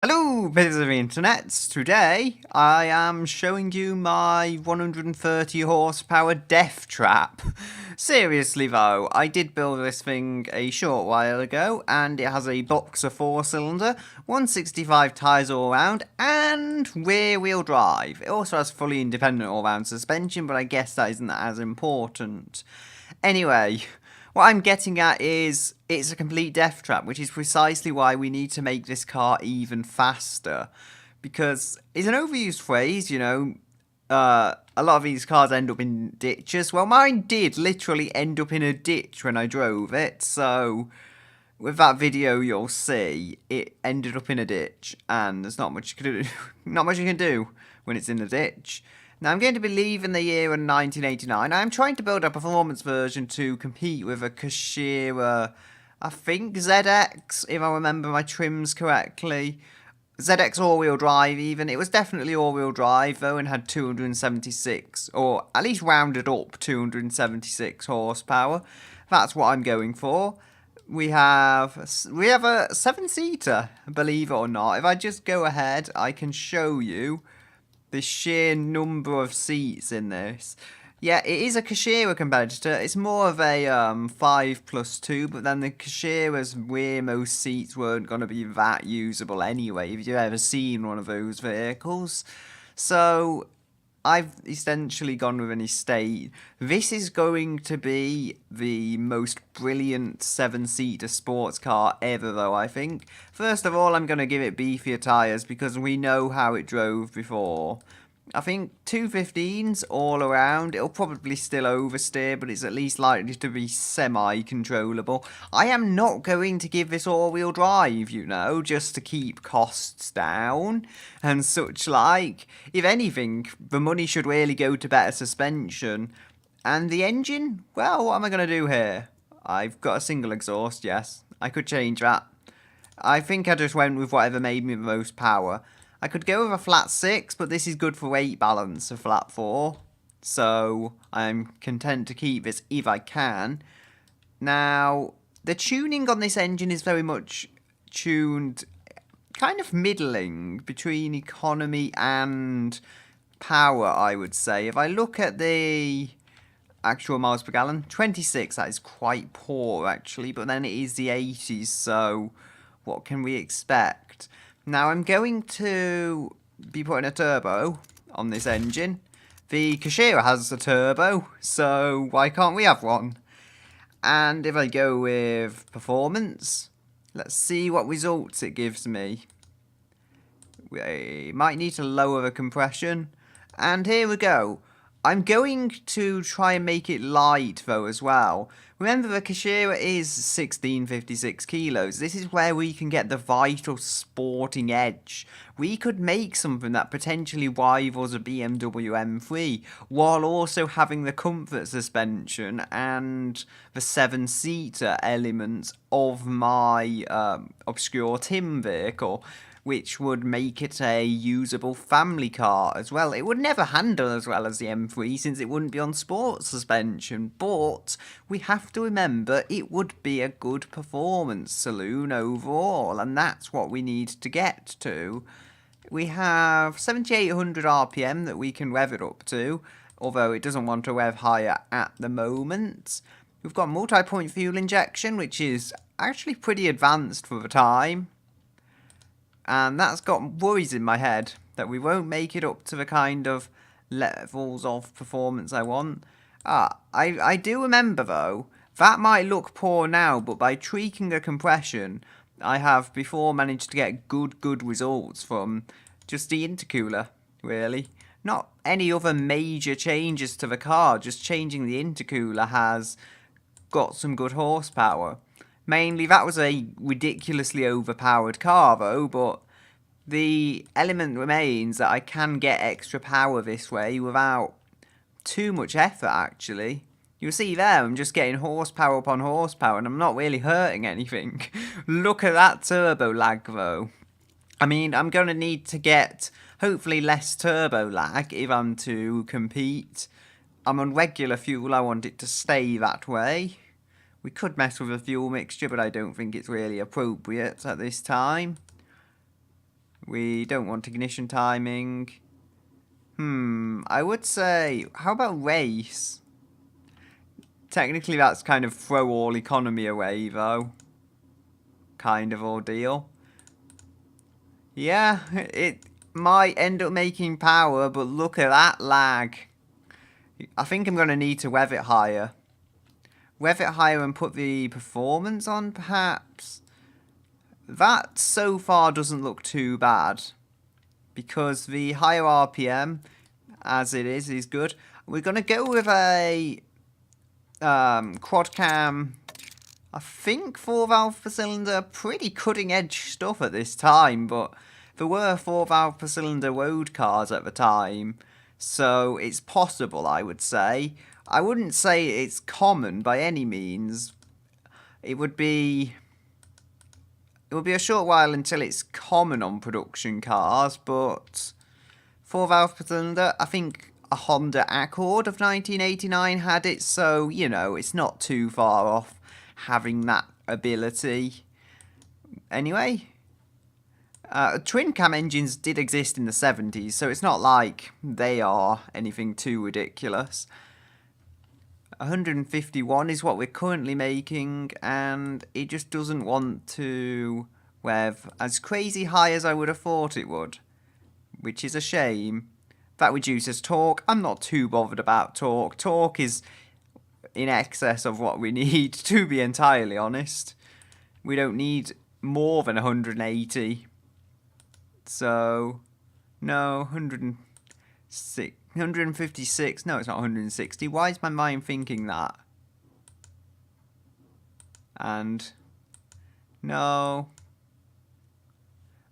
Hello, visitors of the internet. Today, I am showing you my 130 horsepower death trap. Seriously though, I did build this thing a short while ago, and it has a boxer 4-cylinder, 165 tyres all round, and rear-wheel drive. It also has fully independent all-round suspension, but I guess that isn't as important. Anyway, what I'm getting at is it's a complete death trap, which is precisely why we need to make this car even faster. Because it's an overused phrase, a lot of these cars end up in ditches. Well, mine did literally end up in a ditch when I drove it, so with that video you'll see it ended up in a ditch, and there's not much you can do, not much you can do when it's in a ditch. Now I'm going to be leaving the year in 1989. I'm trying to build a performance version to compete with a Kashira, I think ZX, if I remember my trims correctly. ZX all-wheel drive even. It was definitely all-wheel drive though and had 276, or at least rounded up 276 horsepower. That's what I'm going for. We have a 7-seater, believe it or not. If I just go ahead, I can show you the sheer number of seats in this. Yeah, it is a Kashira competitor. It's more of a 5+2, but then the Kashira's rearmost seats weren't going to be that usable anyway, if you've ever seen one of those vehicles. So I've essentially gone with an estate. This is going to be the most brilliant 7-seater sports car ever though, I think. First of all, I'm going to give it beefier tyres because we know how it drove before. I think 215s all around. It'll probably still oversteer, but it's at least likely to be semi-controllable. I am not going to give this all-wheel drive, just to keep costs down and such like. If anything, the money should really go to better suspension. And the engine? Well, what am I going to do here? I've got a single exhaust, yes. I could change that. I think I just went with whatever made me the most power. I could go with a flat 6, but this is good for weight balance, a flat 4. So I'm content to keep this if I can. Now, the tuning on this engine is very much tuned kind of middling between economy and power, I would say. If I look at the actual miles per gallon, 26, that is quite poor actually, but then it is the 80s, so what can we expect? Now I'm going to be putting a turbo on this engine. The Kashira has a turbo, so why can't we have one? And if I go with performance, let's see what results it gives me. We might need to lower the compression. And here we go. I'm going to try and make it light though as well. Remember, the Kashira is 1656 kilos. This is where we can get the vital sporting edge. We could make something that potentially rivals a BMW M3 while also having the comfort suspension and the 7-seater elements of my obscure Tim vehicle, which would make it a usable family car as well. It would never handle as well as the M3 since it wouldn't be on sports suspension, but we have to remember it would be a good performance saloon overall, and that's what we need to get to. We have 7800 RPM that we can rev it up to, although it doesn't want to rev higher at the moment. We've got multi-point fuel injection, which is actually pretty advanced for the time. And that's got worries in my head that we won't make it up to the kind of levels of performance I want. I do remember though, that might look poor now, but by tweaking the compression, I have before managed to get good results from just the intercooler, really. Not any other major changes to the car, just changing the intercooler has got some good horsepower. Mainly, that was a ridiculously overpowered car though, but the element remains that I can get extra power this way without too much effort actually. You'll see there, I'm just getting horsepower upon horsepower and I'm not really hurting anything. Look at that turbo lag though. I mean, I'm going to need to get hopefully less turbo lag if I'm to compete. I'm on regular fuel, I want it to stay that way. We could mess with a fuel mixture, but I don't think it's really appropriate at this time. We don't want ignition timing. I would say, how about race? Technically that's kind of throw all economy away though. Kind of ordeal. Yeah, it might end up making power, but look at that lag. I think I'm going to need to rev it higher. Rev it higher and put the performance on, perhaps. That so far doesn't look too bad. Because the higher RPM, as it is good. We're going to go with a quad cam, I think 4 valve per cylinder. Pretty cutting edge stuff at this time, but there were 4 valve per cylinder road cars at the time. So it's possible, I would say. I wouldn't say it's common by any means. It would be a short while until it's common on production cars, but 4 valve per cylinder, I think a Honda Accord of 1989 had it, so, you know, it's not too far off having that ability. Anyway, twin cam engines did exist in the 70s, so it's not like they are anything too ridiculous. 151 is what we're currently making, and it just doesn't want to rev as crazy high as I would have thought it would, which is a shame. That reduces torque. I'm not too bothered about torque. Torque is in excess of what we need, to be entirely honest. We don't need more than 180. So, no, 156. No, it's not 160. Why is my mind thinking that? And, no.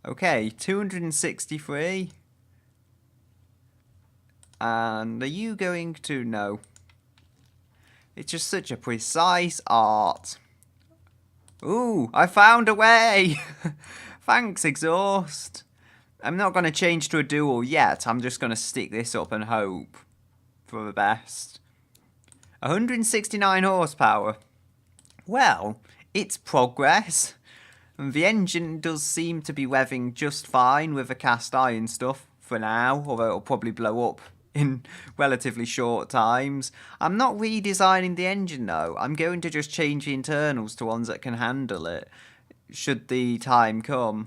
Okay, 263. And are you going to? No. It's just such a precise art. Ooh, I found a way! Thanks, exhaust. I'm not going to change to a dual yet. I'm just going to stick this up and hope for the best. 169 horsepower. Well, it's progress. And the engine does seem to be revving just fine with the cast iron stuff for now, although it'll probably blow up in relatively short times. I'm not redesigning the engine though. I'm going to just change the internals to ones that can handle it, should the time come.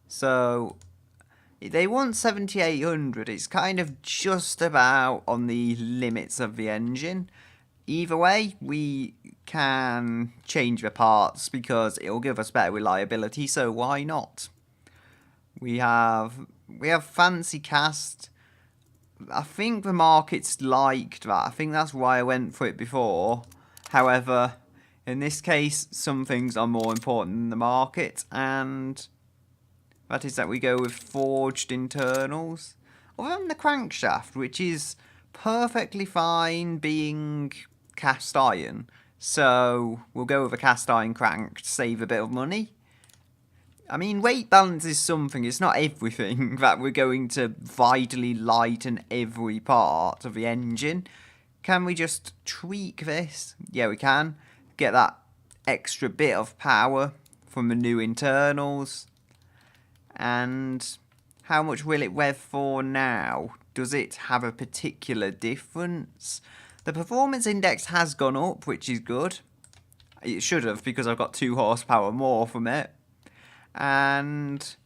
So, they want 7800. It's kind of just about on the limits of the engine. Either way, we can change the parts because it'll give us better reliability, so why not? We have fancy cast. I think the market's liked that. I think that's why I went for it before. However, in this case, some things are more important than the market, and that is that we go with forged internals. Other than the crankshaft, which is perfectly fine being cast iron. So we'll go with a cast iron crank to save a bit of money. I mean, weight balance is something, it's not everything that we're going to vitally lighten every part of the engine. Can we just tweak this? Yeah, we can. Get that extra bit of power from the new internals. And how much will it rev for now? Does it have a particular difference? The performance index has gone up, which is good. It should have, because I've got 2 horsepower more from it. And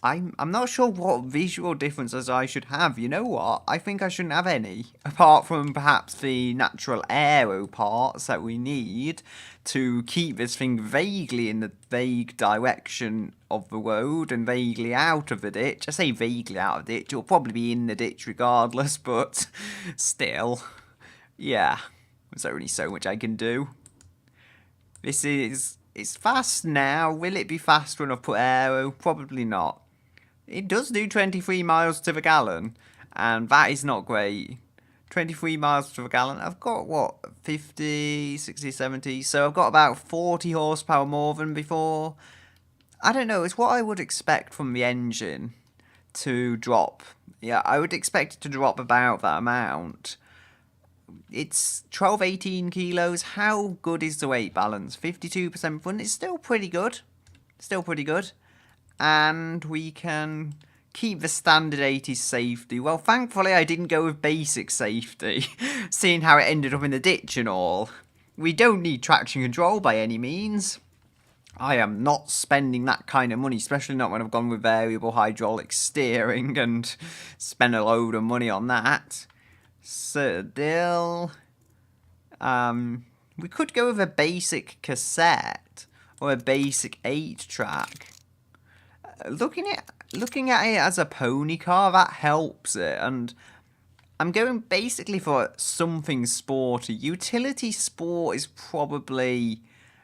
I'm not sure what visual differences I should have. You know what? I think I shouldn't have any, apart from perhaps the natural aero parts that we need to keep this thing vaguely in the vague direction of the road and vaguely out of the ditch. I say vaguely out of the ditch. It'll probably be in the ditch regardless, but still, yeah, there's only so much I can do. It's fast now. Will it be fast when I put aero? Probably not. It does do 23 miles to the gallon, and that is not great. 23 miles to the gallon. I've got, what, 50, 60, 70? So I've got about 40 horsepower more than before. I don't know. It's what I would expect from the engine to drop. Yeah, I would expect it to drop about that amount. It's 12, 18 kilos. How good is the weight balance? 52% front. It's still pretty good. Still pretty good. And we can keep the standard 80s safety. Well, thankfully I didn't go with basic safety, seeing how it ended up in the ditch and all. We don't need traction control by any means. I am not spending that kind of money, especially not when I've gone with variable hydraulic steering and spent a load of money on that. Still, we could go with a basic cassette or a basic 8-track. Looking at it as a pony car, that helps it, and I'm going basically for something sporty. Utility sport is probably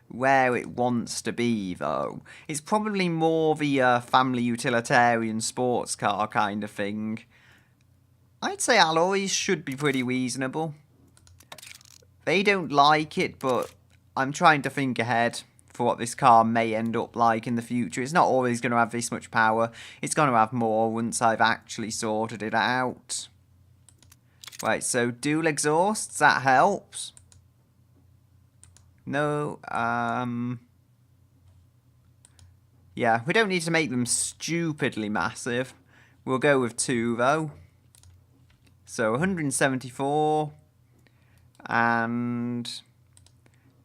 where it wants to be, though. It's probably more the family utilitarian sports car kind of thing. I'd say alloys should be pretty reasonable. They don't like it, but I'm trying to think ahead for what this car may end up like in the future. It's not always going to have this much power. It's going to have more once I've actually sorted it out. Right, so dual exhausts, that helps. No, yeah, we don't need to make them stupidly massive. We'll go with 2, though. So 174. And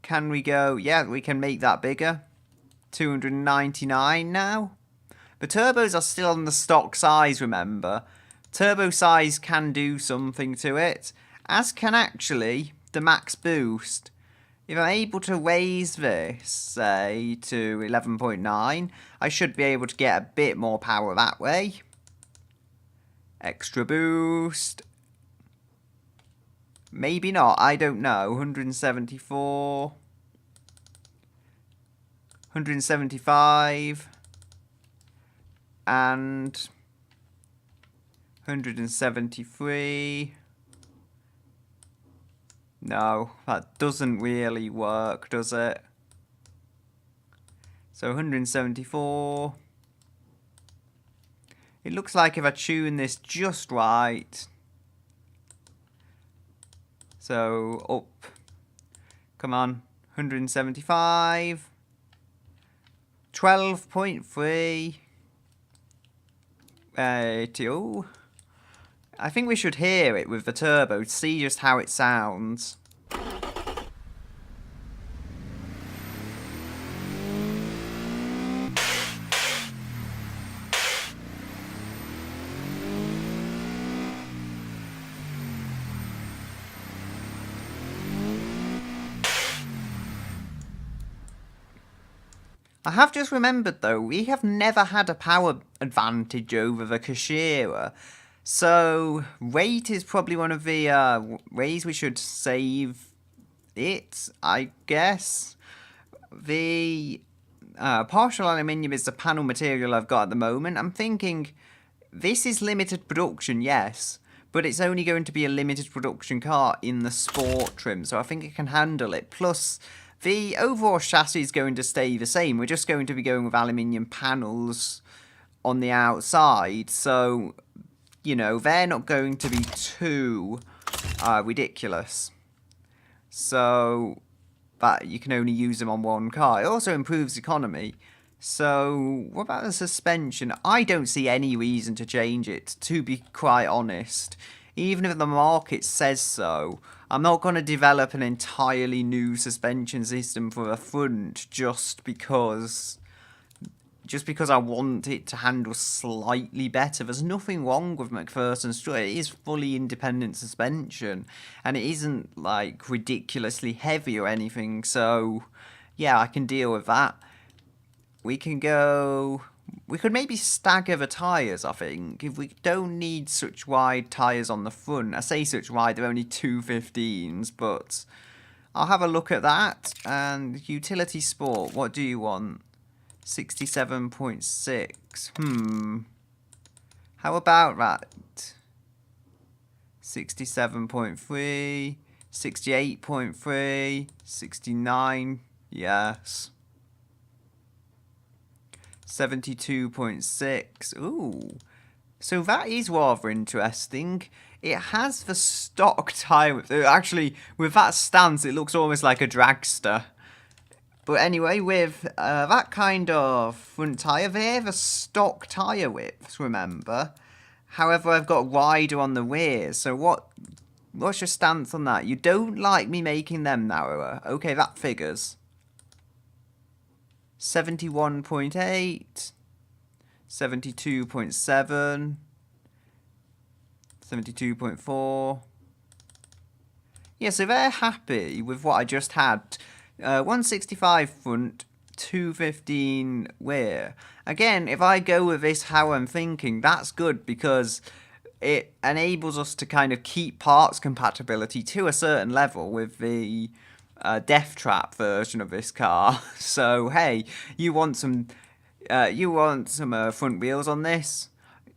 can we go? Yeah, we can make that bigger. 299 now. The turbos are still on the stock size, remember. Turbo size can do something to it, as can actually the max boost. If I'm able to raise this, say, to 11.9, I should be able to get a bit more power that way. Extra boost. Maybe not, I don't know. 174. 175. And 173. No, that doesn't really work, does it? So 174. It looks like if I tune this just right. So up. Come on. 175. 12.3. 2. I think we should hear it with the turbo to see just how it sounds. I have just remembered though, we have never had a power advantage over the Kashira. So, weight is probably one of the ways we should save it, I guess. The partial aluminium is the panel material I've got at the moment. I'm thinking this is limited production, yes, but it's only going to be a limited production car in the sport trim, so I think it can handle it. Plus, the overall chassis is going to stay the same. We're just going to be going with aluminium panels on the outside, so you know, they're not going to be too ridiculous. So, but you can only use them on one car. It also improves economy. So, what about the suspension? I don't see any reason to change it, to be quite honest. Even if the market says so, I'm not going to develop an entirely new suspension system for the front just because I want it to handle slightly better. There's nothing wrong with McPherson's strut. It is fully independent suspension, and it isn't like ridiculously heavy or anything. So, yeah, I can deal with that. We can go. We could maybe stagger the tyres, I think. If we don't need such wide tyres on the front. I say such wide, they're only 215s, but I'll have a look at that. And utility sport, what do you want? 67.6. How about that? 67.3. 68.3. 69. Yes. 72.6. Ooh. So that is rather interesting. It has the stock tyre. Actually, with that stance, it looks almost like a dragster. But anyway, with that kind of front tyre, they have a stock tyre width, remember? However, I've got wider on the rear, so what's your stance on that? You don't like me making them narrower. Okay, that figures. 71.8, 72.7, 72.4. Yeah, so they're happy with what I just had. 165 front, 215 rear. Again, if I go with this how I'm thinking, that's good because it enables us to kind of keep parts compatibility to a certain level with the death trap version of this car. So hey, you want some front wheels on this?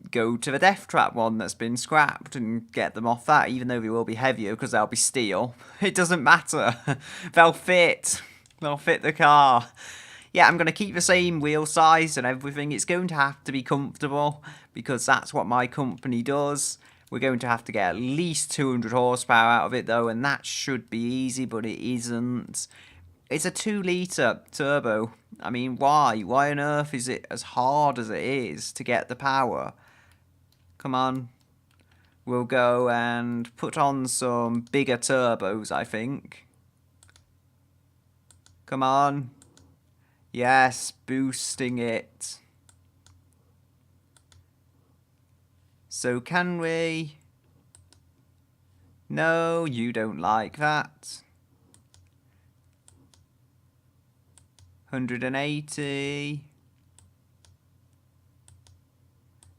Go to the death trap one that's been scrapped and get them off that, even though they will be heavier because they'll be steel. It doesn't matter. They'll fit. They'll fit the car. Yeah, I'm going to keep the same wheel size and everything. It's going to have to be comfortable because that's what my company does. We're going to have to get at least 200 horsepower out of it though, and that should be easy, but it isn't. It's a 2-litre turbo. I mean, why? Why on earth is it as hard as it is to get the power? Come on. We'll go and put on some bigger turbos, I think. Come on. Yes, boosting it. So can we? No, you don't like that. 180.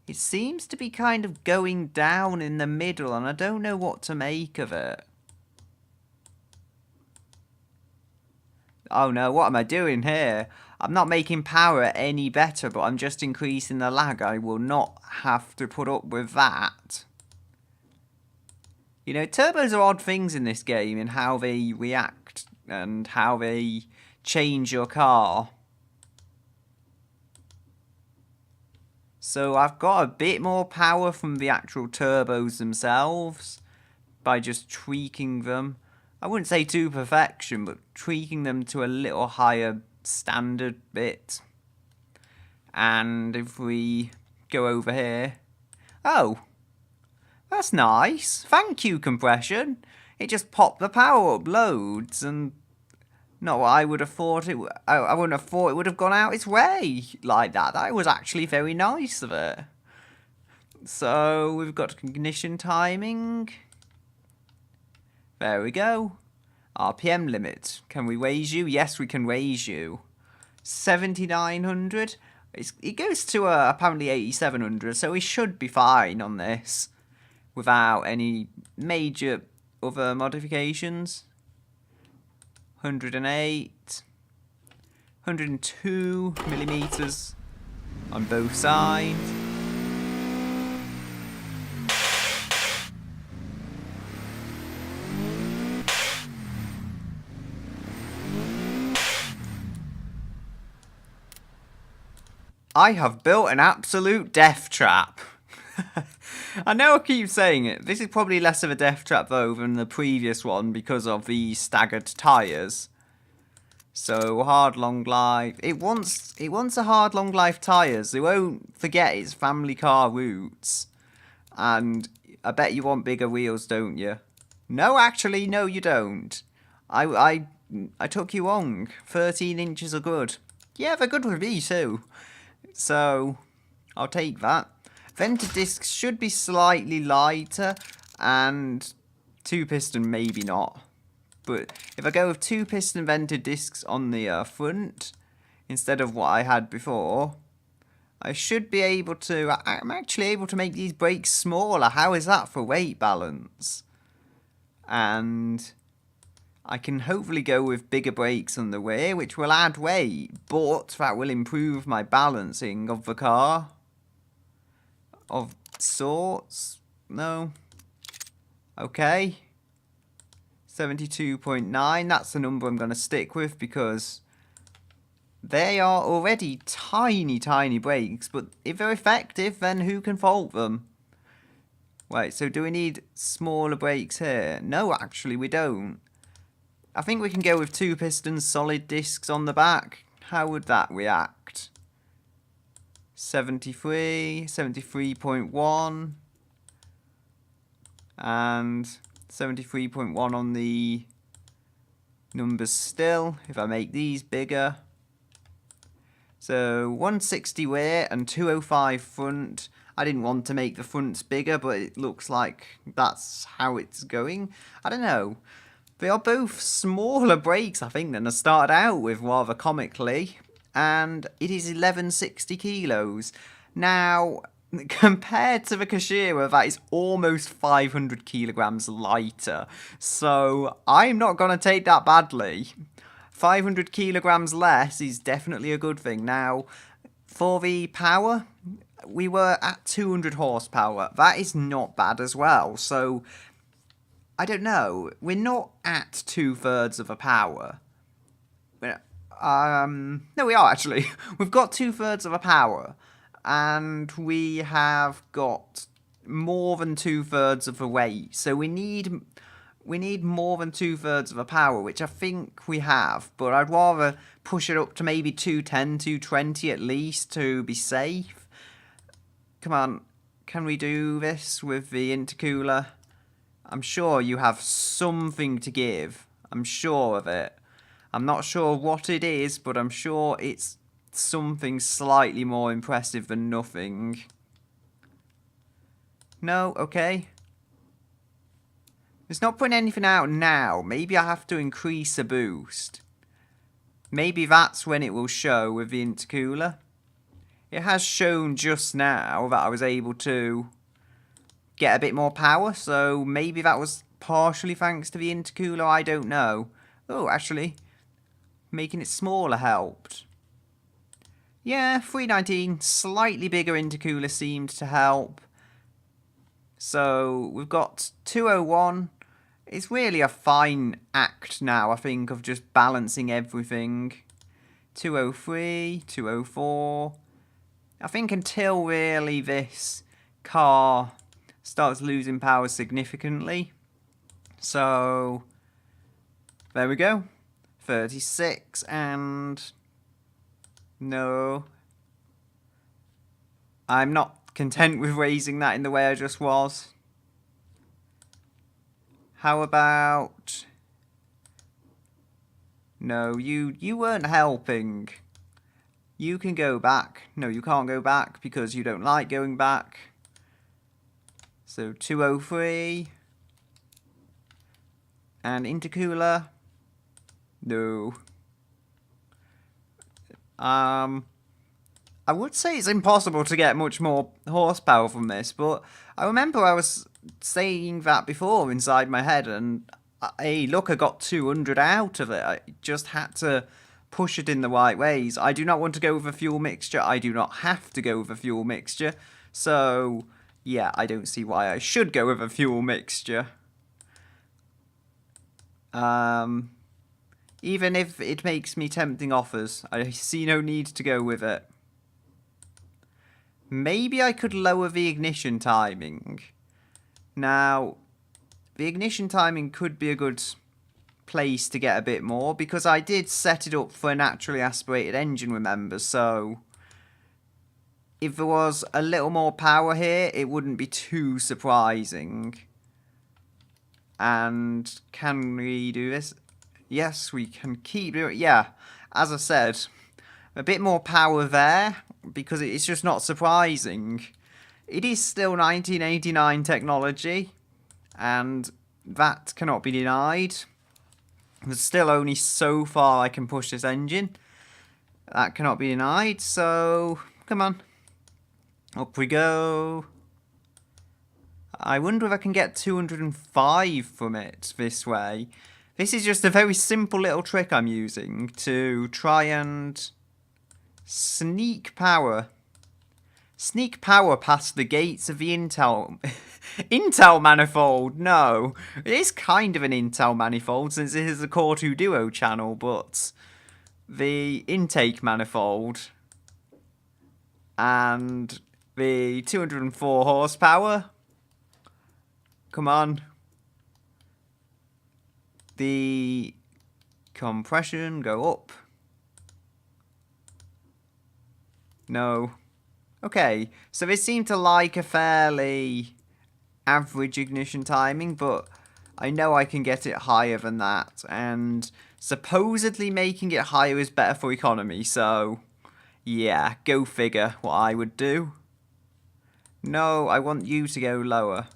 It seems to be kind of going down in the middle, and I don't know what to make of it. Oh no, what am I doing here? I'm not making power any better, but I'm just increasing the lag. I will not have to put up with that. You know, turbos are odd things in this game in how they react and how they change your car. So I've got a bit more power from the actual turbos themselves by just tweaking them. I wouldn't say to perfection, but tweaking them to a little higher standard bit. And if we go over here... Oh! That's nice. Thank you, compression. It just popped the power up loads and... Not what I would have thought it... I wouldn't have thought it would have gone out its way like that. That was actually very nice of it. So, we've got ignition timing. There we go. RPM limit. Can we raise you? Yes, we can raise you. 7,900. It goes to apparently 8,700, so we should be fine on this. Without any major other modifications. 108. 102 millimeters on both sides. I have built an absolute death trap. I know I keep saying it. This is probably less of a death trap though than the previous one because of the staggered tyres. So hard long life. It wants a hard long life tyres. They won't forget its family car roots. And I bet you want bigger wheels, don't you? No, actually, no, you don't. I took you wrong. 13 inches are good. Yeah, they're good with me too. So I'll take that. Vented discs should be slightly lighter, and 2-piston maybe not. But if I go with 2-piston vented discs on the front, instead of what I had before, I should be able to... I'm actually able to make these brakes smaller. How is that for weight balance? And I can hopefully go with bigger brakes on the rear, which will add weight, but that will improve my balancing of the car. Of sorts? No. Okay. 72.9, that's the number I'm going to stick with because they are already tiny, tiny brakes, but if they're effective, then who can fault them? Wait, so do we need smaller brakes here? No, actually we don't. I think we can go with 2 pistons, solid discs on the back. How would that react? 73, 73.1, and 73.1 on the numbers still, if I make these bigger. So 160 rear and 205 front. I didn't want to make the fronts bigger, but it looks like that's how it's going. I don't know. They are both smaller brakes, I think, than I started out with, rather comically. And it is 1160 kilos. Now, compared to the Kashira, that is almost 500 kilograms lighter. So I'm not going to take that badly. 500 kilograms less is definitely a good thing. Now, for the power, we were at 200 horsepower. That is not bad as well. So, I don't know. We're not at 2/3 of the power. No, we are actually. We've got 2/3 of the power. And we have got more than 2/3 of the weight. So we need more than 2/3 of the power, which I think we have, but I'd rather push it up to maybe 210, 220 at least to be safe. Come on, can we do this with the intercooler? I'm sure you have something to give. I'm sure of it. I'm not sure what it is, but I'm sure it's something slightly more impressive than nothing. No, okay. It's not putting anything out now. Maybe I have to increase the boost. Maybe that's when it will show with the intercooler. It has shown just now that I was able to get a bit more power, so maybe that was partially thanks to the intercooler, I don't know. Oh, actually, making it smaller helped. Yeah, 319, slightly bigger intercooler seemed to help. So we've got 201. It's really a fine act now, I think, of just balancing everything. 203, 204. I think until really this car starts losing power significantly. So, there we go. 36 and... No. I'm not content with raising that in the way I just was. How about... No, you weren't helping. You can go back. No, you can't go back because you don't like going back. So 203. And intercooler. No. I would say it's impossible to get much more horsepower from this, but I remember I was saying that before inside my head, and hey, look, I got 200 out of it. I just had to push it in the right ways. I do not want to go with a fuel mixture. I do not have to go with a fuel mixture. So, yeah, I don't see why I should go with a fuel mixture. Even if it makes me tempting offers, I see no need to go with it. Maybe I could lower the ignition timing. Now, the ignition timing could be a good place to get a bit more, because I did set it up for a naturally aspirated engine, remember, so if there was a little more power here, it wouldn't be too surprising. And can we do this? Yes, we can keep doing it. Yeah, as I said, a bit more power there, because it's just not surprising. It is still 1989 technology, and that cannot be denied. There's still only so far I can push this engine. That cannot be denied, so come on. Up we go. I wonder if I can get 205 from it this way. This is just a very simple little trick I'm using to try and sneak power. Sneak power past the gates of the Intel... Intel manifold, no. It is kind of an Intel manifold since it is a Core 2 Duo channel, but the intake manifold and the 204 horsepower. Come on. The Compression, go up. No. Okay, so it seemed to like a fairly average ignition timing, but I know I can get it higher than that, and supposedly making it higher is better for economy, so yeah, go figure what I would do. No, I want you to go lower.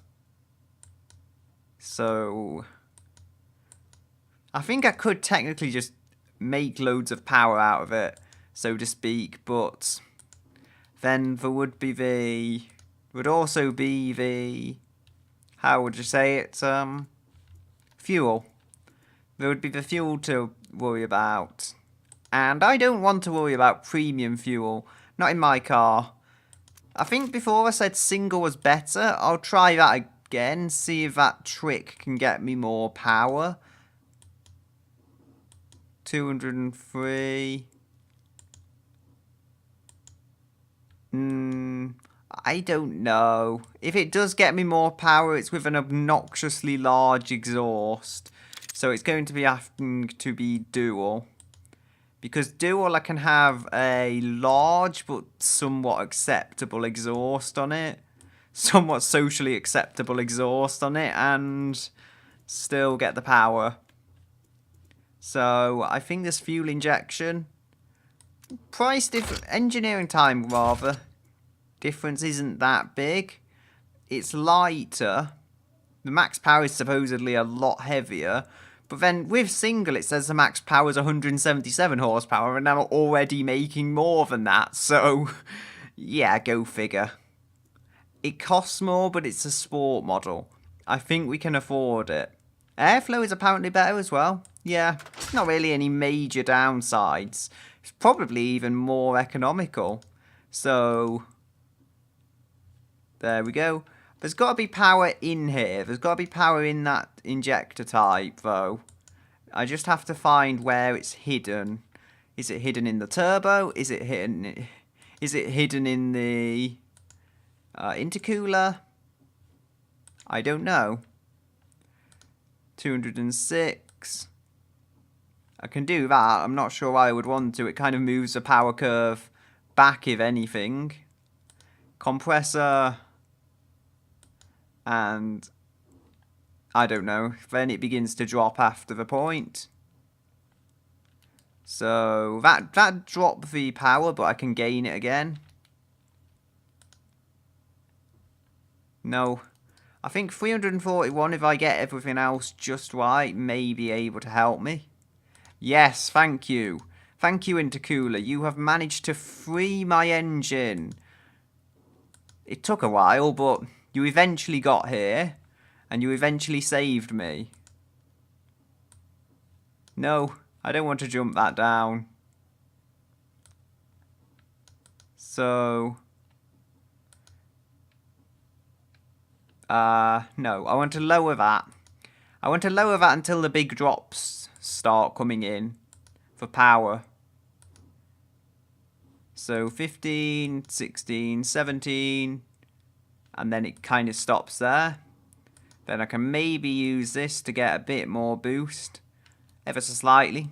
So I think I could technically just make loads of power out of it, so to speak, but then there would be would also be the, how would you say it, fuel. There would be the fuel to worry about. And I don't want to worry about premium fuel, not in my car. I think before I said single was better. I'll try that again, see if that trick can get me more power. 203. I don't know. If it does get me more power, it's with an obnoxiously large exhaust. So it's going to be having to be dual. Because dual, I can have a large but somewhat acceptable exhaust on it. Somewhat socially acceptable exhaust on it. And still get the power. So I think this fuel injection, engineering time rather, difference isn't that big. It's lighter. The max power is supposedly a lot heavier. But then with single, it says the max power is 177 horsepower, and I'm already making more than that. So, yeah, go figure. It costs more, but it's a sport model. I think we can afford it. Airflow is apparently better as well. Yeah, not really any major downsides. It's probably even more economical. So, there we go. There's got to be power in here. There's got to be power in that injector type, though. I just have to find where it's hidden. Is it hidden in the turbo? Is it hidden in the intercooler? I don't know. 206. I can do that. I'm not sure why I would want to. It kind of moves the power curve back, if anything. Compressor. And I don't know. Then it begins to drop after the point. So that dropped the power, but I can gain it again. No. I think 341, if I get everything else just right, may be able to help me. Yes, thank you. Thank you, intercooler. You have managed to free my engine. It took a while, but you eventually got here. And you eventually saved me. No, I don't want to jump that down. So... no, I want to lower that. I want to lower that until the big drops start coming in for power. So 15, 16, 17, and then it kind of stops there. Then I can maybe use this to get a bit more boost, ever so slightly.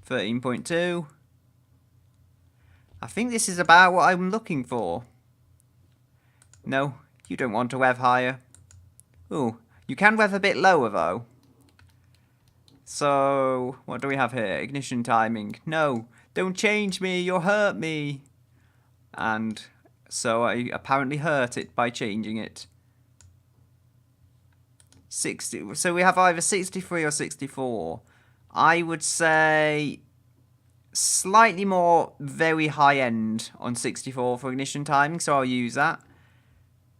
13.2. I think this is about what I'm looking for. No, you don't want to rev higher. Ooh, you can rev a bit lower though. So, what do we have here? Ignition timing. No, don't change me, you'll hurt me. And so I apparently hurt it by changing it. 60. So we have either 63 or 64. I would say slightly more very high end on 64 for ignition timing, so I'll use that.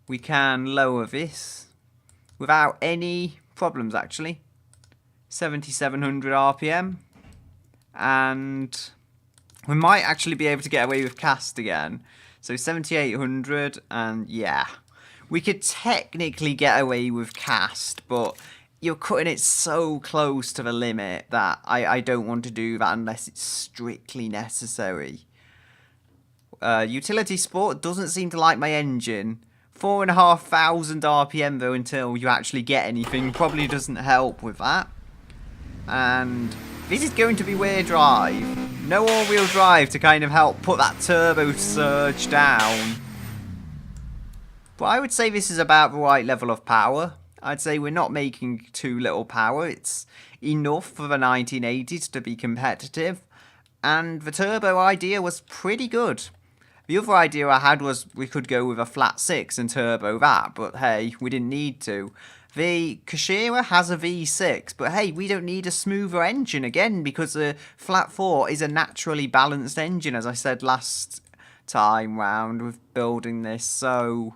We can lower this without any problems actually. 7,700 RPM. And we might actually be able to get away with cast again. So 7,800, and yeah. We could technically get away with cast, but you're cutting it so close to the limit that I don't want to do that unless it's strictly necessary. Utility Sport doesn't seem to like my engine. 4,500 RPM though until you actually get anything. Probably doesn't help with that. And This is going to be rear drive. No all-wheel drive to kind of help put that turbo surge down. But I would say this is about the right level of power. I'd say we're not making too little power. It's enough for the 1980s to be competitive. And the turbo idea was pretty good. The other idea I had was we could go with a flat 6 and turbo that, but hey, we didn't need to. The Kashira has a V6, but hey, we don't need a smoother engine again because the flat 4 is a naturally balanced engine, as I said last time round with building this. So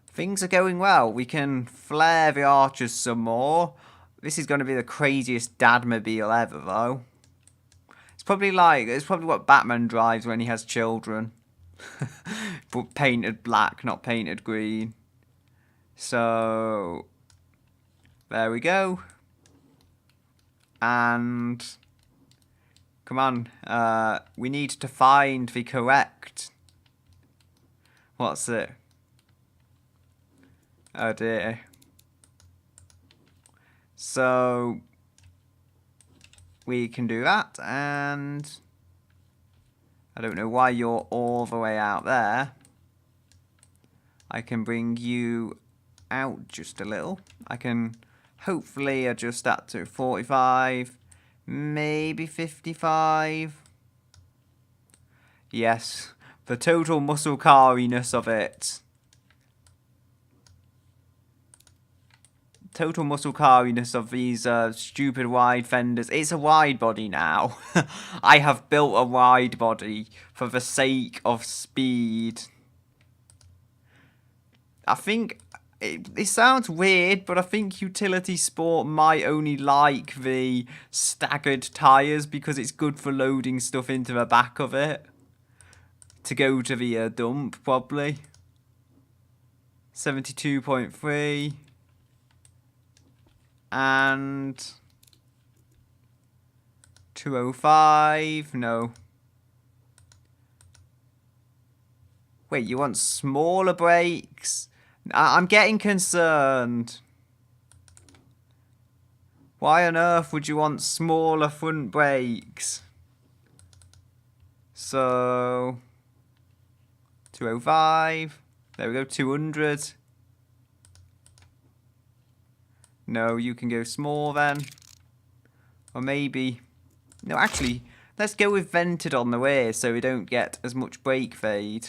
things are going well. We can flare the archers some more. This is going to be the craziest dadmobile ever, though. It's probably what Batman drives when he has children. But painted black, not painted green. So there we go. And come on, we need to find the correct. What's it? Oh dear. So we can do that, and I don't know why you're all the way out there. I can bring you out just a little. I can hopefully adjust that to 45, maybe 55. Yes, the total muscle cariness of it. Total muscle cariness of these stupid wide fenders. It's a wide body now. I have built a wide body for the sake of speed. I think it sounds weird, but I think Utility Sport might only like the staggered tyres because it's good for loading stuff into the back of it to go to the dump, probably. 72.3. And 205, no. Wait, you want smaller brakes? I'm getting concerned. Why on earth would you want smaller front brakes? So 205, there we go, 200. No, you can go small then. Or maybe... No, actually, let's go with vented on the rear so we don't get as much brake fade.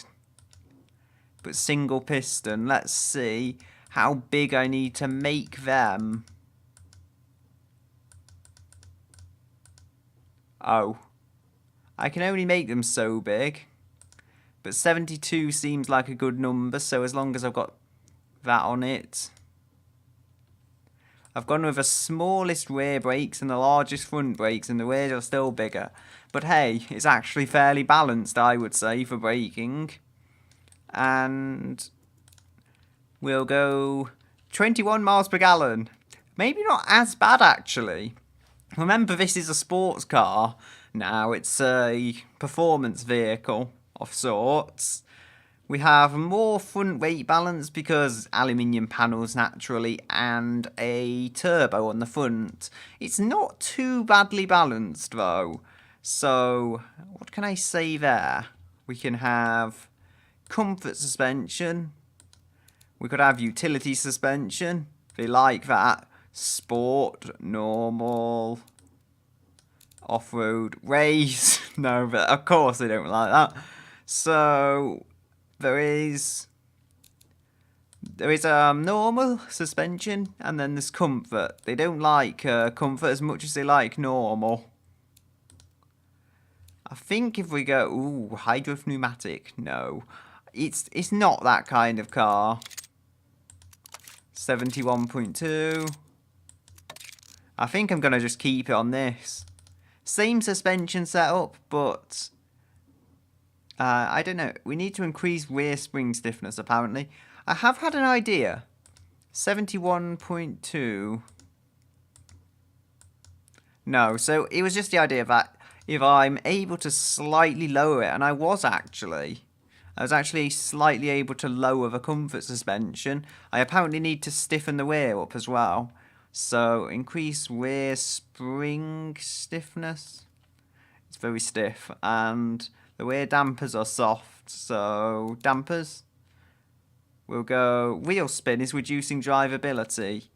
But single piston, let's see how big I need to make them. Oh. I can only make them so big. But 72 seems like a good number, so as long as I've got that on it. I've gone with the smallest rear brakes and the largest front brakes, and the rears are still bigger. But hey, it's actually fairly balanced, I would say, for braking. And we'll go 21 miles per gallon. Maybe not as bad, actually. Remember, this is a sports car now. It's a performance vehicle of sorts. We have more front weight balance because aluminium panels naturally and a turbo on the front. It's not too badly balanced though. So what can I say there? We can have comfort suspension. We could have utility suspension. They like that. Sport, normal, off-road, race. No, but of course they don't like that. So there is normal suspension, and then there's comfort. They don't like comfort as much as they like normal. I think if we go, ooh, hydro pneumatic, no. It's not that kind of car. 71.2. I think I'm going to just keep it on this. Same suspension setup, but I don't know. We need to increase rear spring stiffness, apparently. I have had an idea. 71.2. No, so it was just the idea that if I'm able to slightly lower it, and I was actually slightly able to lower the comfort suspension. I apparently need to stiffen the rear up as well. So increase rear spring stiffness. It's very stiff, and the rear dampers are soft. So dampers. We'll go wheel spin is reducing drivability.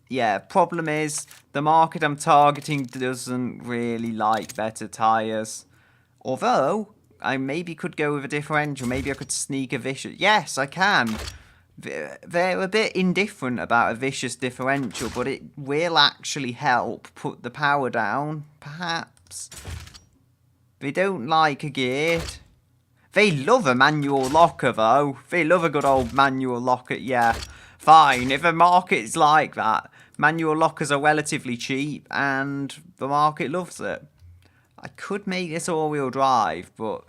Yeah, problem is the market I'm targeting doesn't really like better tyres. Although, I maybe could go with a differential. Maybe I could sneak a vicious. Yes, I can. They're a bit indifferent about a vicious differential, but it will actually help put the power down, perhaps. They don't like a geared. They love a manual locker, though. They love a good old manual locker. Yeah, fine. If the market's like that, manual lockers are relatively cheap, and the market loves it. I could make this all-wheel drive, but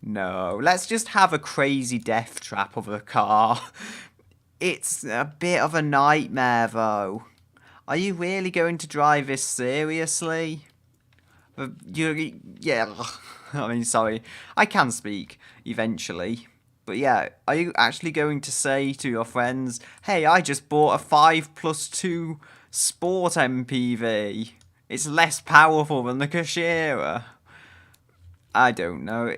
no. Let's just have a crazy death trap of a car. It's a bit of a nightmare, though. Are you really going to drive this seriously? Yeah. I mean, sorry. I can speak eventually. But yeah, are you actually going to say to your friends, hey, I just bought a 5+2 Sport MPV. It's less powerful than the Kashira. I don't know.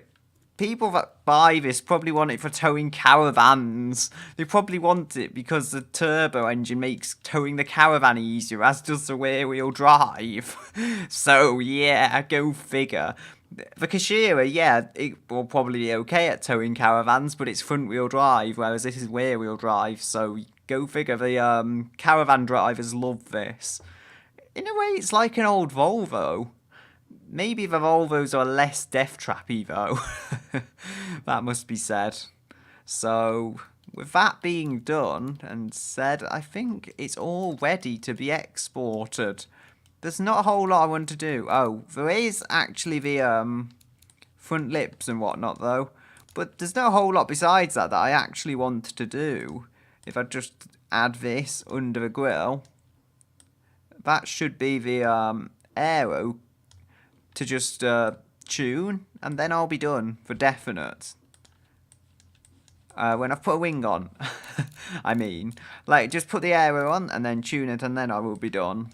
People that buy this probably want it for towing caravans. They probably want it because the turbo engine makes towing the caravan easier, as does the rear-wheel drive. So, yeah, go figure. The Kashira, yeah, it will probably be okay at towing caravans, but it's front-wheel drive, whereas this is rear-wheel drive, so go figure. The caravan drivers love this. In a way, it's like an old Volvo. Maybe the Volvos are less death trappy, though. That must be said. So, with that being done and said, I think it's all ready to be exported. There's not a whole lot I want to do. Oh, there is actually the front lips and whatnot, though. But there's no whole lot besides that I actually want to do. If I just add this under the grille, that should be the aero to just tune, and then I'll be done for definite. When I've put a wing on, I mean, like, just put the aero on and then tune it, and then I will be done.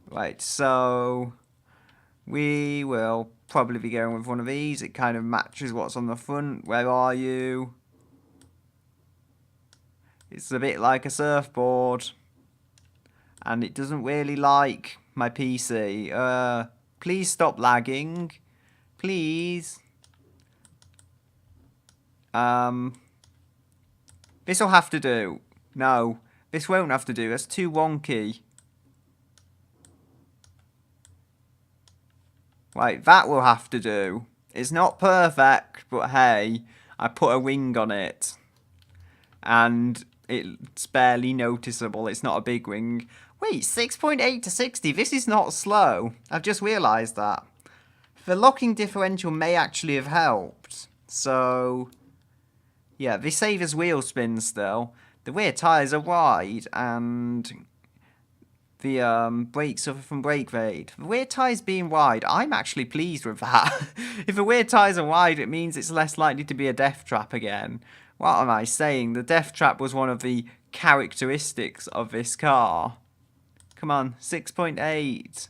Right, so we will probably be going with one of these. It kind of matches what's on the front. Where are you? It's a bit like a surfboard, and it doesn't really like my PC. Please stop lagging. Please. This'll have to do. No, this won't have to do. That's too wonky. Right, that will have to do. It's not perfect, but hey, I put a wing on it. And it's barely noticeable. It's not a big wing. Wait, 6.8 to 60. This is not slow. I've just realised that. The locking differential may actually have helped. So, yeah, they say there's wheel spin still. The rear tyres are wide, and the brakes suffer from brake fade. The rear tyres being wide, I'm actually pleased with that. If the rear tyres are wide, it means it's less likely to be a death trap again. What am I saying? The death trap was one of the characteristics of this car. Come on, 6.8.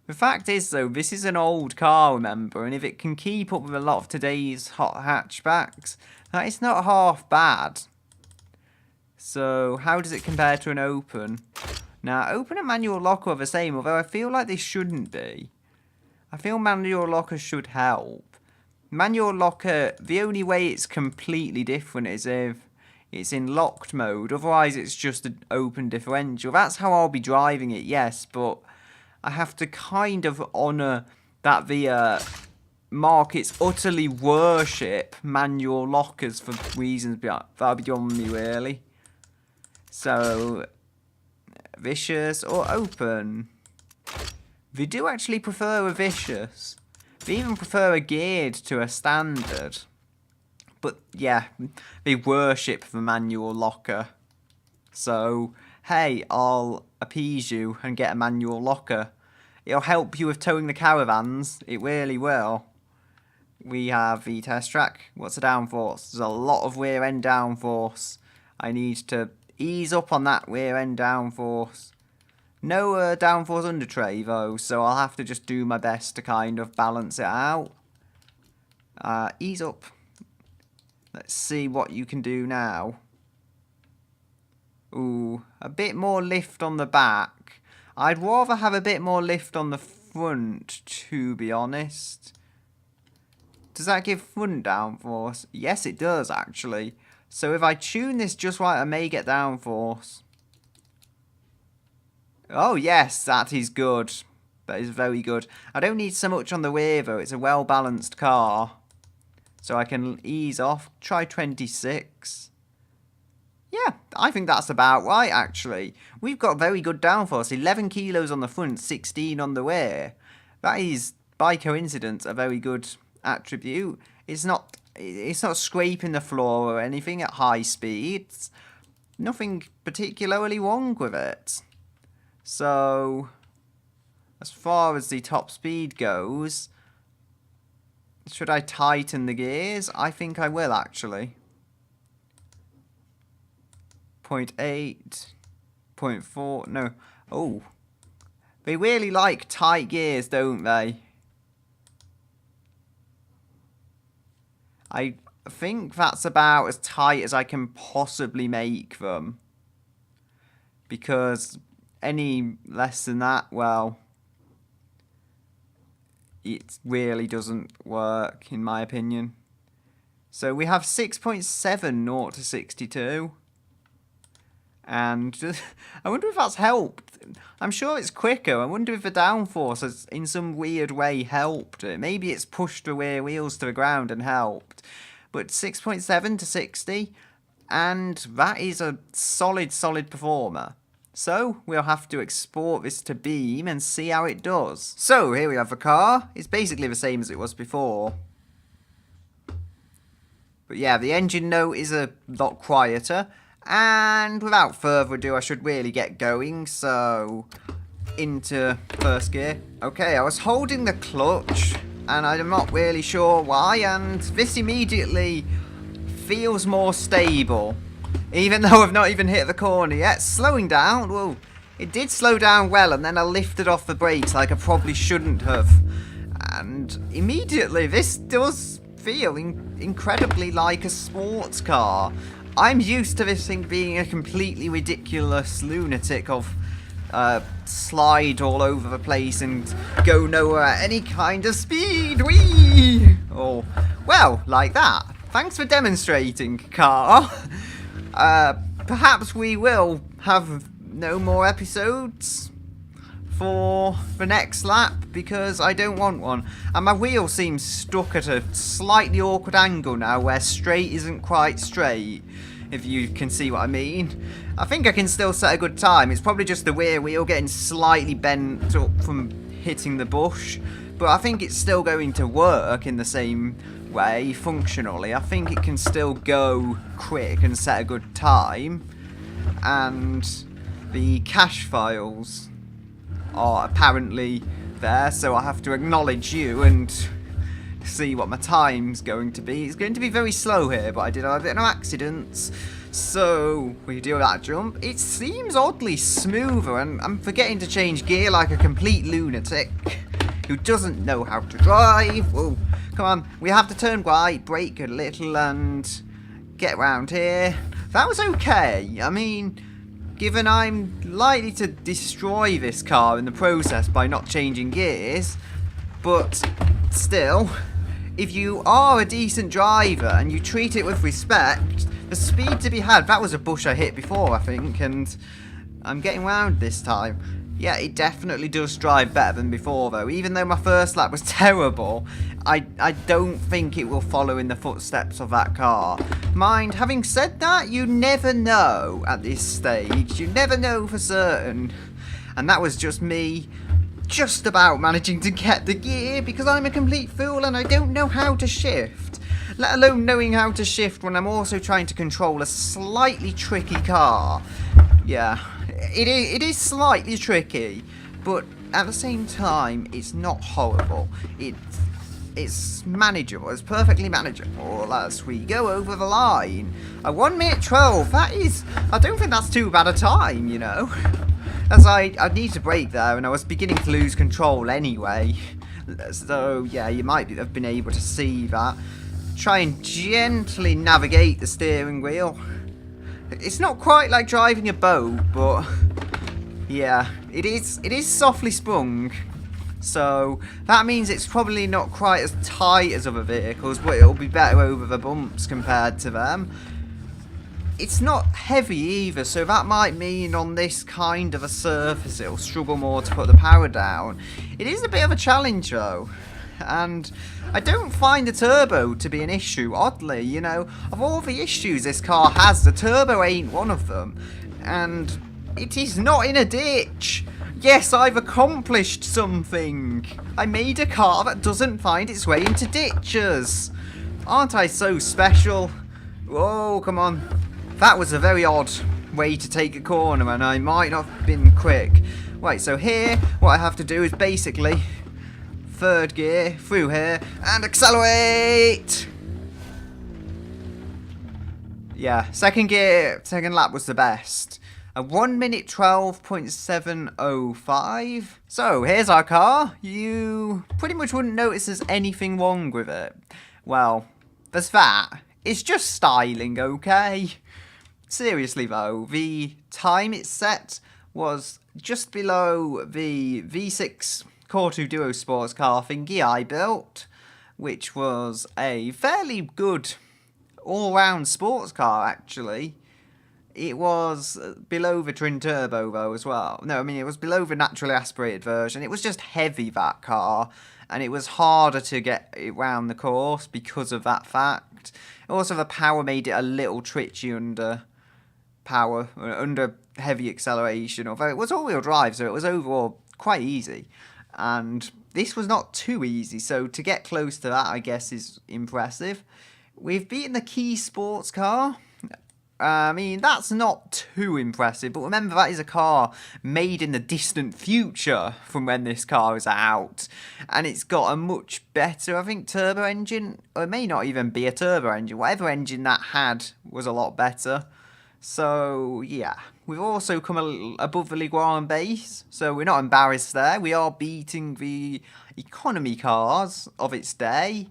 The fact is, though, this is an old car, remember, and if it can keep up with a lot of today's hot hatchbacks, that is not half bad. So, how does it compare to an open? Now, open and manual locker are the same, although I feel like they shouldn't be. I feel manual locker should help. Manual locker, the only way it's completely different is if it's in locked mode. Otherwise, it's just an open differential. That's how I'll be driving it, yes, but I have to kind of honour that the markets utterly worship manual lockers for reasons that'll be beyond me, really. So, vicious or open? They do actually prefer a vicious. They even prefer a geared to a standard. But yeah, they worship the manual locker. So, hey, I'll appease you and get a manual locker. It'll help you with towing the caravans. It really will. We have the test track. What's the downforce? There's a lot of rear end downforce I need to ease up on that rear end downforce. No downforce under tray though, so I'll have to just do my best to kind of balance it out. Ease up. Let's see what you can do now. Ooh, a bit more lift on the back. I'd rather have a bit more lift on the front, to be honest. Does that give front downforce? Yes, it does, actually. So if I tune this just right, I may get downforce. Oh, yes, that is good. That is very good. I don't need so much on the rear, though. It's a well-balanced car. So I can ease off. Try 26. Yeah, I think that's about right, actually. We've got very good downforce. 11 kilos on the front, 16 on the rear. That is, by coincidence, a very good attribute. It's not scraping the floor or anything at high speeds. Nothing particularly wrong with it. So, as far as the top speed goes, should I tighten the gears? I think I will, actually. 0.8, 0.4, no. Oh, they really like tight gears, don't they? I think that's about as tight as I can possibly make them. Because any less than that, well, it really doesn't work, in my opinion. So we have 6.7 0 to 62. And I wonder if that's helped. I'm sure it's quicker. I wonder if the downforce has in some weird way helped it. Maybe it's pushed the rear wheels to the ground and helped. But 6.7 to 60, and that is a solid performer. So we'll have to export this to Beam and see how it does. So here we have the car. It's basically the same as it was before. But yeah, the engine note is a lot quieter. And without further ado, I should really get going. So, into first gear. Okay, I was holding the clutch, and I'm not really sure why, and this immediately feels more stable. Even though I've not even hit the corner yet. Slowing down, well, it did slow down well, and then I lifted off the brakes like I probably shouldn't have. And immediately, this does feel incredibly like a sports car. I'm used to this thing being a completely ridiculous lunatic of slide all over the place and go nowhere at any kind of speed. Whee! Or, well, like that. Thanks for demonstrating, car. Perhaps we will have no more episodes for the next lap because I don't want one. And my wheel seems stuck at a slightly awkward angle now where straight isn't quite straight, if you can see what I mean. I think I can still set a good time. It's probably just the rear wheel getting slightly bent up from hitting the bush, but I think it's still going to work in the same way functionally. I think it can still go quick and set a good time. And the cache files are apparently there, so I have to acknowledge you and see what my time's going to be. It's going to be very slow here, but I did have a bit of accidents. So we do that jump. It seems oddly smoother, and I'm forgetting to change gear like a complete lunatic who doesn't know how to drive. Whoa, come on. We have to turn right, brake a little, and get round here. That was okay. I mean, given I'm likely to destroy this car in the process by not changing gears, but still, if you are a decent driver and you treat it with respect, the speed to be had, that was a bush I hit before, I think, and I'm getting round this time. Yeah, it definitely does drive better than before, though. Even though my first lap was terrible, I don't think it will follow in the footsteps of that car. Mind, having said that, you never know at this stage. You never know for certain. And that was just me just about managing to get the gear because I'm a complete fool and I don't know how to shift. Let alone knowing how to shift when I'm also trying to control a slightly tricky car. Yeah, it is slightly tricky, but at the same time, it's not horrible. It it's manageable. It's perfectly manageable as we go over the line. A 1 minute 12, that is, I don't think that's too bad a time, you know. As I need to brake there, and I was beginning to lose control anyway. So, yeah, you might have been able to see that. Try and gently navigate the steering wheel. It's not quite like driving a boat, but yeah, it is softly sprung. So that means it's probably not quite as tight as other vehicles, but it'll be better over the bumps compared to them. It's not heavy either, so that might mean on this kind of a surface it'll struggle more to put the power down. It is a bit of a challenge though, and I don't find the turbo to be an issue, oddly. You know, of all the issues this car has, the turbo ain't one of them, and it is not in a ditch. Yes, I've accomplished something. I made a car that doesn't find its way into ditches. Aren't I so special? Whoa, come on. That was a very odd way to take a corner, and I might not have been quick. Right, so here, what I have to do is basically third gear through here and accelerate. Yeah, second gear, second lap was the best. A 1 minute 12.705. So here's our car. You pretty much wouldn't notice there's anything wrong with it. Well, there's that. It's just styling, okay? Seriously though, the time it's set was just below the V6 Core 2 Duo Sports car thingy I built, which was a fairly good all-round sports car actually. It was below the twin turbo though as well. No, I mean it was below the naturally aspirated version. It was just heavy, that car, and it was harder to get it round the course because of that fact. Also the power made it a little twitchy under heavy acceleration, although it was all-wheel drive, so it was overall quite easy. And this was not too easy, so to get close to that, I guess, is impressive. We've beaten the Key sports car. I mean, that's not too impressive, but remember, that is a car made in the distant future from when this car is out. And it's got a much better, I think, turbo engine. Or it may not even be a turbo engine. Whatever engine that had was a lot better. So, yeah. We've also come a little above the League 1 base, so we're not embarrassed there. We are beating the economy cars of its day.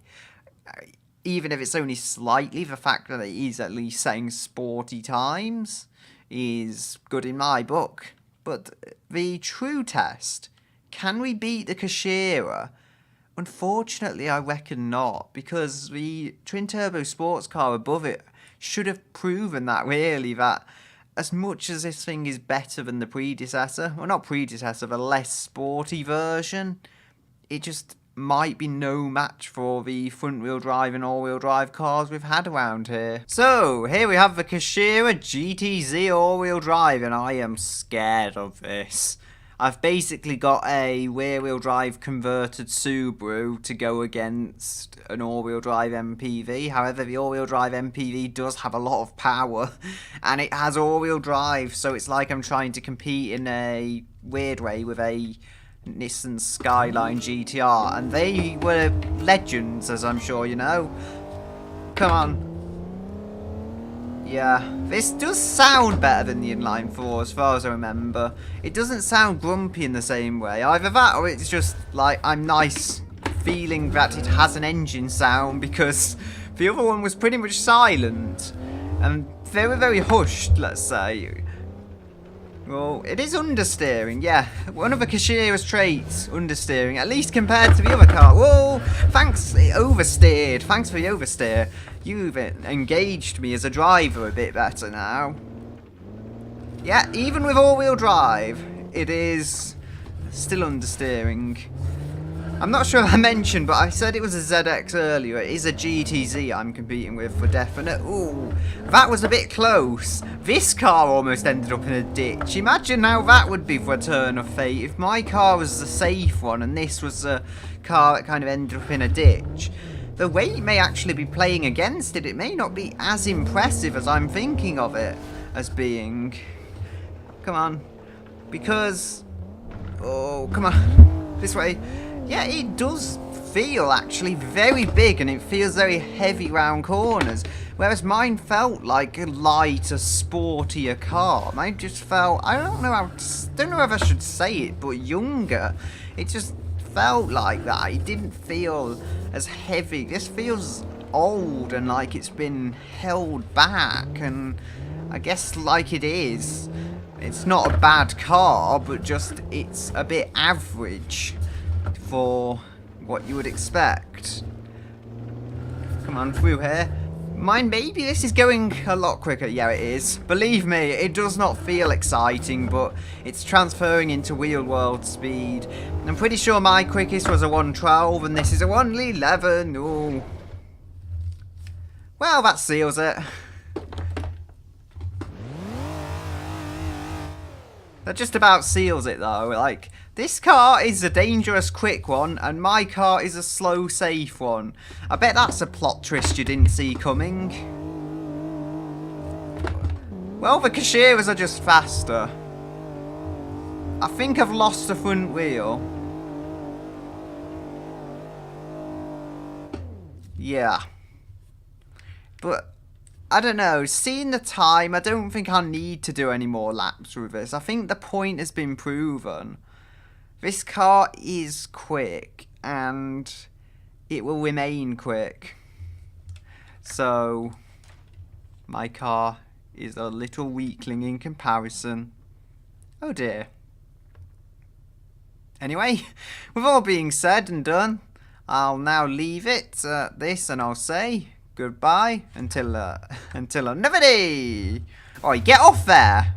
Even if it's only slightly, the fact that it is at least saying sporty times is good in my book. But the true test, can we beat the Kashira? Unfortunately, I reckon not, because the twin-turbo sports car above it should have proven that, really, that as much as this thing is better than the predecessor, well, not predecessor, the less sporty version, it just might be no match for the front-wheel drive and all-wheel drive cars we've had around here. So, here we have the Kashira GTZ all-wheel drive, and I am scared of this. I've basically got a rear-wheel drive converted Subaru to go against an all-wheel drive MPV. However, the all-wheel drive MPV does have a lot of power, and it has all-wheel drive, so it's like I'm trying to compete in a weird way with a Nissan Skyline GTR, and they were legends, as I'm sure you know. Come on. Yeah, this does sound better than the inline 4 as far as I remember. It doesn't sound grumpy in the same way. Either that or it's just like I'm nice feeling that it has an engine sound, because the other one was pretty much silent and very, very hushed, let's say. Well, it is understeering, yeah. One of the Kashira's traits, understeering, at least compared to the other car. Whoa, thanks, it oversteered. Thanks for the oversteer. You've engaged me as a driver a bit better now. Yeah, even with all-wheel drive, it is still understeering. I'm not sure if I mentioned, but I said it was a ZX earlier. It is a GTZ I'm competing with for definite. Ooh, that was a bit close. This car almost ended up in a ditch. Imagine how that would be for a turn of fate. If my car was the safe one and this was a car that kind of ended up in a ditch. The weight may actually be playing against it. It may not be as impressive as I'm thinking of it as being. Come on. Because. Oh, come on. This way. Yeah, it does feel actually very big, and it feels very heavy round corners. Whereas mine felt like a lighter, sportier car. Mine just felt, I don't know if I should say it, but younger. It just felt like that. It didn't feel as heavy. This feels old and like it's been held back, and I guess like it is. It's not a bad car, but just it's a bit average for what you would expect. Come on through here. Mine, maybe this is going a lot quicker. Yeah, it is. Believe me, it does not feel exciting, but it's transferring into real world speed. I'm pretty sure my quickest was a 112, and this is a 111. Ooh. Well, that seals it. That just about seals it though. Like, this car is a dangerous quick one, and my car is a slow safe one. I bet that's a plot twist you didn't see coming. Well, the Kashiras are just faster. I think I've lost the front wheel. Yeah. But I don't know, seeing the time, I don't think I need to do any more laps with this. I think the point has been proven. This car is quick, and it will remain quick. So, my car is a little weakling in comparison. Oh dear. Anyway, with all being said and done, I'll now leave it at this, and I'll say goodbye until another day. Alright, get off there.